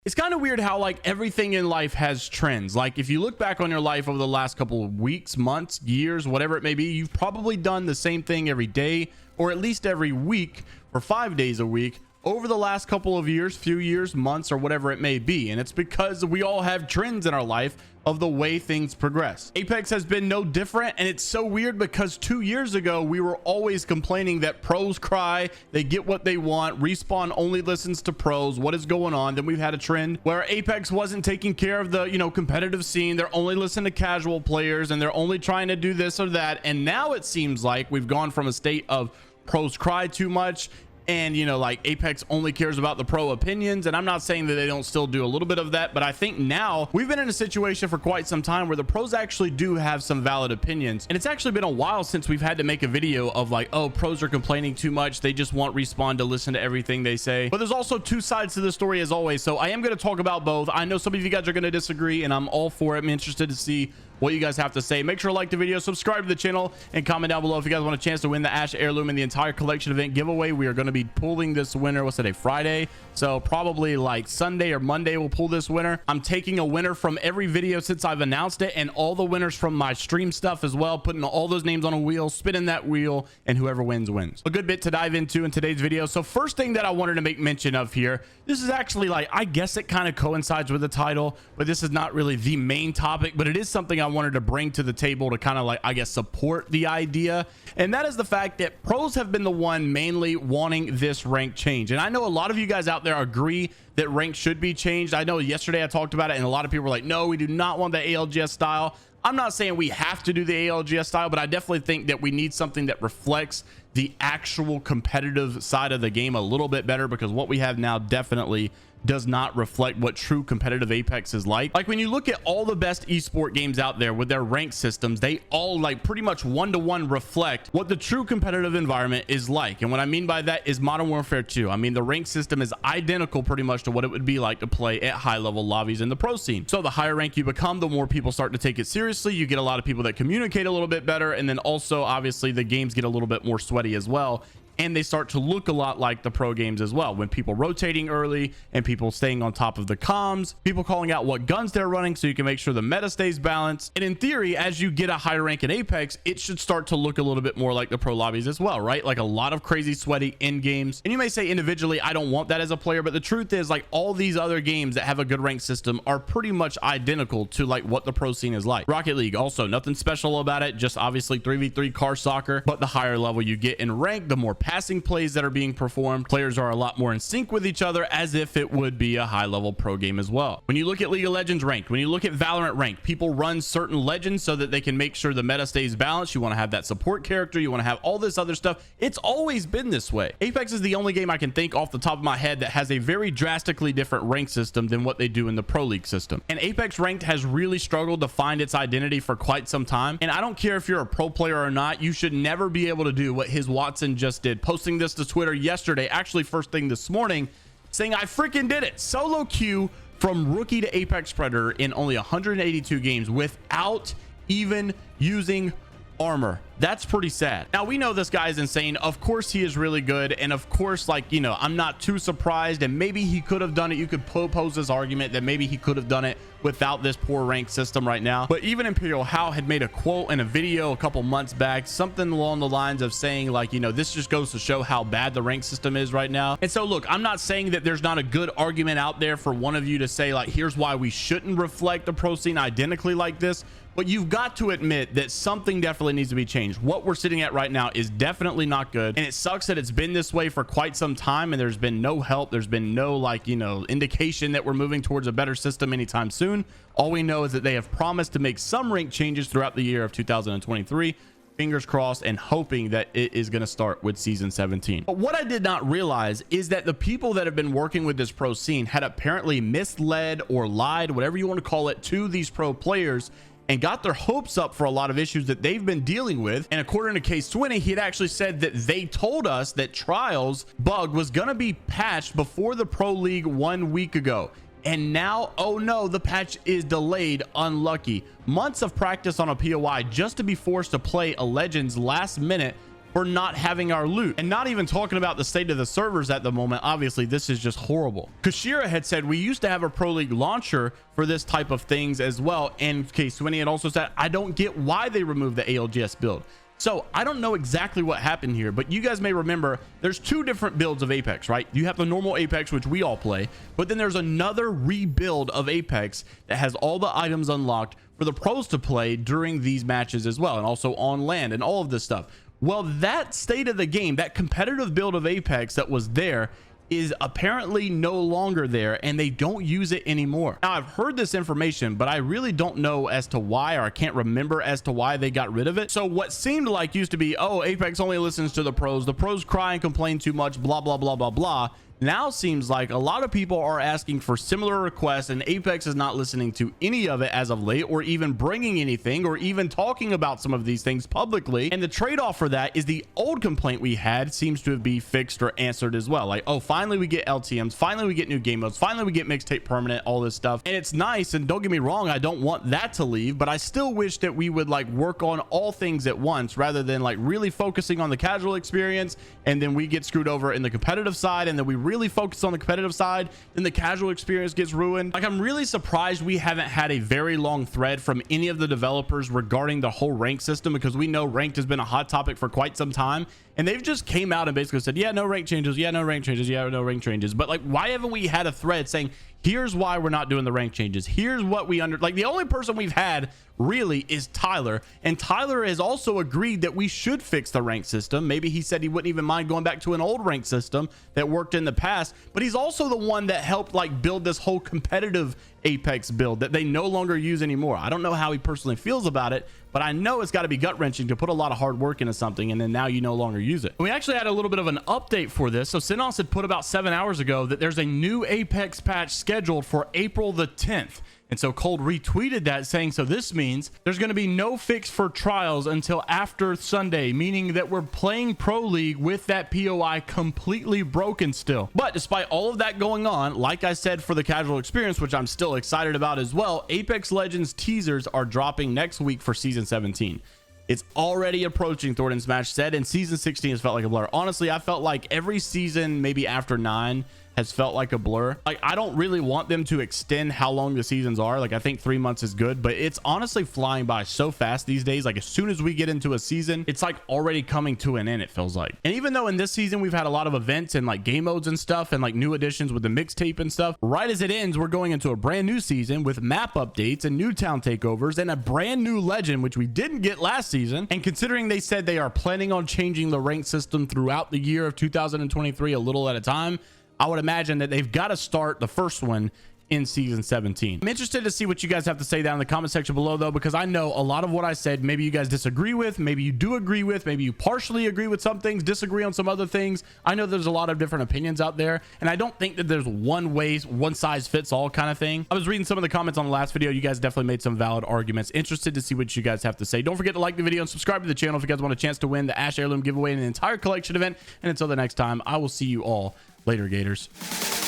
It's kind of weird how like everything in life has trends. Like if you look back on your life over the last couple of weeks, months, years, whatever it may be, you've probably done the same thing every day or at least every week for 5 days a week over the last couple of years, few years, months, or whatever it may be. And it's because we all have trends in our life of the way things progress. Apex has been no different, and it's so weird because 2 years ago we were always complaining that pros cry, they get what they want, Respawn only listens to pros, what is going on? Then we've had a trend where Apex wasn't taking care of the competitive scene, they're only listening to casual players and they're only trying to do this or that. And now it seems like we've gone from a state of pros cry too much and like Apex only cares about the pro opinions. And I'm not saying that they don't still do a little bit of that, but I think now we've been in a situation for quite some time where the pros actually do have some valid opinions. And it's actually been a while since we've had to make a video of like, oh, pros are complaining too much, they just want Respawn to listen to everything they say. But there's also two sides to the story as always, so I am going to talk about both. I know some of you guys are going to disagree and I'm all for it. I'm interested to see what you guys have to say. Make sure to like the video, subscribe to the channel, and comment down below if you guys want a chance to win the Ash Heirloom and the entire collection event giveaway. We are going to be pulling this winner, what's today, Friday, so probably like Sunday or Monday we'll pull this winner. I'm taking a winner from every video since I've announced it, and all the winners from my stream stuff as well, putting all those names on a wheel, spinning that wheel, and whoever wins wins. A good bit to dive into in today's video. So first thing that I wanted to make mention of here, this is actually like, I guess it kind of coincides with the title, but this is not really the main topic, but it is something I wanted to bring to the table to kind of like, I guess, support the idea. And that is the fact that pros have been the one mainly wanting this rank change. And I know a lot of you guys out there agree that rank should be changed. I know yesterday I talked about it and a lot of people were like, no, we do not want the ALGS style. I'm not saying we have to do the ALGS style, but I definitely think that we need something that reflects the actual competitive side of the game a little bit better, because what we have now definitely does not reflect what true competitive Apex is like. Like when you look at all the best esport games out there with their rank systems, they all like pretty much one-to-one reflect what the true competitive environment is like. And what I mean by that is Modern Warfare 2. I mean, the rank system is identical pretty much to what it would be like to play at high level lobbies in the pro scene. So the higher rank you become, the more people start to take it seriously. You get a lot of people that communicate a little bit better, and then also obviously the games get a little bit more sweaty as well, and they start to look a lot like the pro games as well, when people rotating early and people staying on top of the comms, people calling out what guns they're running so you can make sure the meta stays balanced. And in theory, as you get a higher rank in Apex, it should start to look a little bit more like the pro lobbies as well, right? Like a lot of crazy sweaty end games. And you may say individually, I don't want that as a player, but the truth is like all these other games that have a good rank system are pretty much identical to like what the pro scene is like. Rocket League, also nothing special about it, just obviously 3v3 car soccer, but the higher level you get in rank, the more passing plays that are being performed, players are a lot more in sync with each other, as if it would be a high level pro game as well. When you look at League of Legends ranked, when you look at Valorant ranked, people run certain legends so that they can make sure the meta stays balanced. You want to have that support character, you want to have all this other stuff. It's always been this way. Apex is the only game I can think off the top of my head that has a very drastically different rank system than what they do in the Pro League system. And Apex ranked has really struggled to find its identity for quite some time. And I don't care if you're a pro player or not, you should never be able to do what his Watson just did, posting this to Twitter yesterday, actually first thing this morning, saying I freaking did it, solo queue from rookie to Apex Predator in only 182 games without even using armor. That's pretty sad. Now we know this guy is insane. Of course he is really good, and of course, like, I'm not too surprised, and maybe he could have done it. You could pose this argument that maybe he could have done it without this poor rank system right now. But even Imperial How had made a quote in a video a couple months back, something along the lines of saying like, this just goes to show how bad the rank system is right now. And so look, I'm not saying that there's not a good argument out there for one of you to say like, here's why we shouldn't reflect the pro scene identically like this, but you've got to admit that something definitely needs to be changed. What we're sitting at right now is definitely not good, and it sucks that it's been this way for quite some time and there's been no help, there's been no like indication that we're moving towards a better system anytime soon. All we know is that they have promised to make some rank changes throughout the year of 2023. Fingers crossed, and hoping that it is going to start with season 17. But what I did not realize is that the people that have been working with this pro scene had apparently misled or lied, whatever you want to call it, to these pro players, and got their hopes up for a lot of issues that they've been dealing with. And according to Case 20, he had actually said that they told us that Trials bug was going to be patched before the Pro League 1 week ago. And now, oh no, the patch is delayed. Unlucky. Months of practice on a POI just to be forced to play a Legends last minute for not having our loot. And not even talking about the state of the servers at the moment. Obviously, this is just horrible. Kashira had said we used to have a Pro League launcher for this type of things as well. And K-Swinny had also said, I don't get why they removed the ALGS build. So I don't know exactly what happened here, but you guys may remember there's two different builds of Apex, right? You have the normal Apex, which we all play, but then there's another rebuild of Apex that has all the items unlocked for the pros to play during these matches as well, and also on land and all of this stuff. Well, that state of the game, that competitive build of Apex that was there, is apparently no longer there, and they don't use it anymore. Now, I've heard this information, but I really don't know as to why, or I can't remember as to why they got rid of it. So what seemed like used to be, oh, Apex only listens to the pros cry and complain too much, blah, blah, blah, blah, blah. Now seems like a lot of people are asking for similar requests, and Apex is not listening to any of it as of late, or even bringing anything, or even talking about some of these things publicly. And the trade-off for that is the old complaint we had seems to be fixed or answered as well. Like, oh, finally we get LTMs, finally we get new game modes, finally we get mixtape permanent, all this stuff. And it's nice, and don't get me wrong, I don't want that to leave, but I still wish that we would like work on all things at once rather than like really focusing on the casual experience, and then we get screwed over in the competitive side, and then we really focus on the competitive side, then the casual experience gets ruined. Like, I'm really surprised we haven't had a very long thread from any of the developers regarding the whole rank system, because we know ranked has been a hot topic for quite some time, and they've just came out and basically said, yeah, no rank changes, yeah, no rank changes, yeah, no rank changes. But like, why haven't we had a thread saying, here's why we're not doing the rank changes, here's what we like, the only person we've had really is Tyler, and Tyler has also agreed that we should fix the rank system. Maybe he said he wouldn't even mind going back to an old rank system that worked in the past, but he's also the one that helped like build this whole competitive Apex build that they no longer use anymore. I don't know how he personally feels about it, but I know it's got to be gut-wrenching to put a lot of hard work into something and then now you no longer use it. We actually had a little bit of an update for this. So Sinos had put about 7 hours ago that there's a new Apex patch scheduled for April the 10th. And so Cold retweeted that saying, so this means there's going to be no fix for trials until after Sunday, meaning that we're playing Pro League with that POI completely broken still. But despite all of that going on, like I said, for the casual experience, which I'm still excited about as well, Apex Legends teasers are dropping next week for season 17. It's already approaching, Thornton Smash said, and season 16 has felt like a blur. Honestly, I felt like every season, maybe after 9, has felt like a blur. Like, I don't really want them to extend how long the seasons are. Like, I think 3 months is good, but it's honestly flying by so fast these days. Like, as soon as we get into a season, it's like already coming to an end, it feels like. And even though in this season we've had a lot of events and like game modes and stuff and like new additions with the mixtape and stuff, right as it ends, we're going into a brand new season with map updates and new town takeovers and a brand new legend, which we didn't get last season. And considering they said they are planning on changing the rank system throughout the year of 2023 a little at a time, I would imagine that they've got to start the first one in season 17. I'm interested to see what you guys have to say down in the comment section below, though, because I know a lot of what I said, maybe you guys disagree with, maybe you do agree with, maybe you partially agree with some things, disagree on some other things. I know there's a lot of different opinions out there, and I don't think that there's one size fits all kind of thing. I was reading some of the comments on the last video. You guys definitely made some valid arguments. Interested to see what you guys have to say. Don't forget to like the video and subscribe to the channel if you guys want a chance to win the Ash Heirloom giveaway and an entire collection event. And until the next time, I will see you all later, Gators.